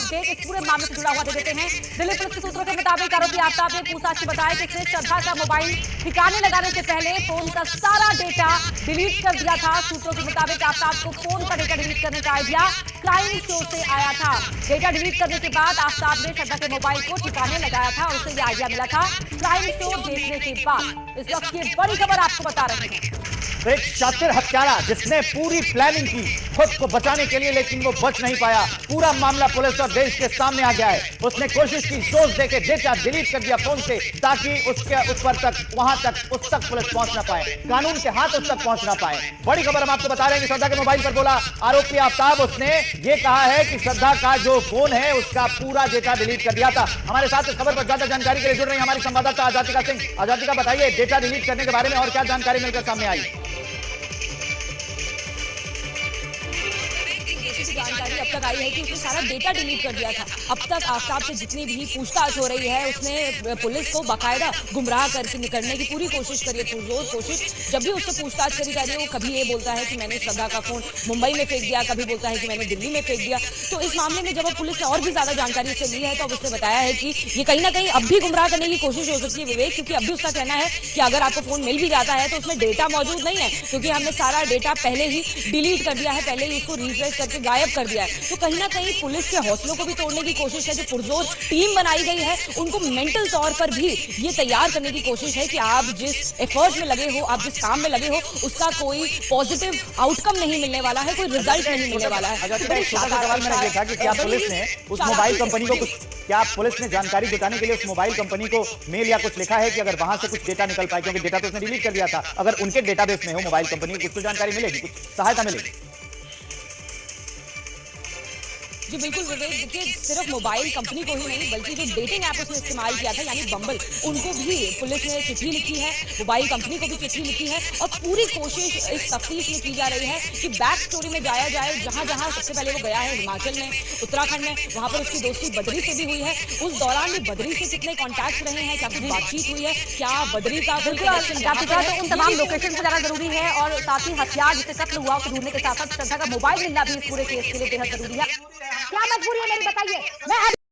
Update इस पूरे मामले से जुड़ा हुआ दे देते हैं। दिल्ली पुलिस के सूत्रों के मुताबिक आरोपी आफ्ताब ने पूछताछ में बताया कि उसने श्रद्धा का मोबाइल ठिकाने लगाने से पहले फोन का सारा डेटा डिलीट कर दिया था। सूत्रों के मुताबिक आफ्ताब को फोन का डेटा डिलीट करने का आइडिया क्राइम शो से आया था। डेटा डिलीट करने के बाद आफ्ताब ने श्रद्धा के मोबाइल को ठिकाने लगाया था और उसे यह आइडिया मिला था क्राइम शो देखने के बाद। इस वक्त की बड़ी खबर आपको बता रहे हैं। एक शातिर हत्यारा जिसने पूरी प्लानिंग की खुद को बचाने के लिए, लेकिन वो बच नहीं पाया। पूरा मामला पुलिस और देश के सामने आ गया है। उसने कोशिश की सोच देके डेटा डिलीट कर दिया फोन से, ताकि उसके उस पर तक, वहां तक, उस तक पुलिस पहुंच ना पाए, कानून के हाथ उस तक पहुंच ना पाए। बड़ी खबर हम आपको बता रहे हैं कि श्रद्धा के मोबाइल पर बोला आरोपी आफ्ताब, उसने ये कहा है कि श्रद्धा का जो फोन है उसका पूरा डेटा डिलीट कर दिया था। हमारे साथ इस खबर पर ज्यादा जानकारी के लिए जुड़ रही हमारी संवाददाता आजातिका सिंह। आजातिका, बताइए डेटा डिलीट करने के बारे में और क्या जानकारी मिलकर सामने आई? जानकारी अब तक आई है कि उसने सारा डेटा डिलीट कर दिया था। अब तक आफ्ताब से जितनी भी पूछताछ हो रही है, उसने पुलिस को बाकायदा गुमराह करने की पूरी कोशिश करी है, पुरजोर कोशिश। जब भी उससे पूछताछ करी जा रही है, वो कभी ये बोलता है कि मैंने श्रद्धा का फोन मुंबई में फेंक दिया, कभी बोलता है कि मैंने दिल्ली में फेंक दिया। तो इस मामले में जब पुलिस ने और भी ज्यादा जानकारी उससे ली है, तो अब उसने बताया है कि ये कहीं ना कहीं अब भी गुमराह करने की कोशिश हो सकती है विवेक, क्योंकि अब भी उसका कहना है कि अगर आपको फोन मिल भी जाता है तो उसमें डेटा मौजूद नहीं है, क्योंकि हमने सारा डेटा पहले ही डिलीट कर दिया है, पहले ही उसको रिफ्रेश करके गायब कर दिया है। तो कहीं ना कहीं पुलिस के हौसलों को भी तोड़ने की कोशिश है। जो पुरजोर टीम बनाई गई है, उनको मेंटल तौर पर भी ये तैयार करने की कोशिश है कि आप जिस एफर्ट में लगे हो, आप जिस काम में लगे हो, उसका कोई पॉजिटिव आउटकम नहीं मिलने वाला है, कोई रिजल्ट नहीं मिलने वाला है। सवाल मैंने देखा कि क्या पुलिस ने उस मोबाइल कंपनी को क्या पुलिस ने जानकारी जुटाने के लिए उस मोबाइल कंपनी को मेल या कुछ लिखा है कि अगर वहां से कुछ डेटा निकल पाए, क्योंकि डेटा तो उसने डिलीट कर दिया था, अगर उनके डेटाबेस में हो मोबाइल कंपनी की कुछ तो जानकारी मिलेगी, कुछ सहायता मिलेगी? जी बिल्कुल विवेक, देखिए सिर्फ मोबाइल कंपनी को ही नहीं बल्कि जो डेटिंग ऐप उसने इस्तेमाल किया था यानी बम्बल, उनको भी पुलिस ने चिट्ठी लिखी है, मोबाइल कंपनी को भी चिट्ठी लिखी है और पूरी कोशिश इस तफ्तीश में की जा रही है कि बैक स्टोरी में जाया जाए। जहां जहां सबसे पहले वो गया है हिमाचल में, उत्तराखंड में, वहां पर उसकी दोस्ती बद्री से भी हुई है। उस दौरान भी बद्री से कितने कॉन्टैक्ट रहे हैं, क्या कुछ बातचीत हुई है, क्या बद्री का तो उन तमाम लोकेशन पर जाना जरूरी है और साथ ही हथियार जिसे कत्ल हुआ उसको ढूंढने के साथ साथ श्रद्धा का मोबाइल मिलना भी इस पूरे केस के लिए बेहद जरूरी है। क्या मजबूरी है मेरी बताइए। मैं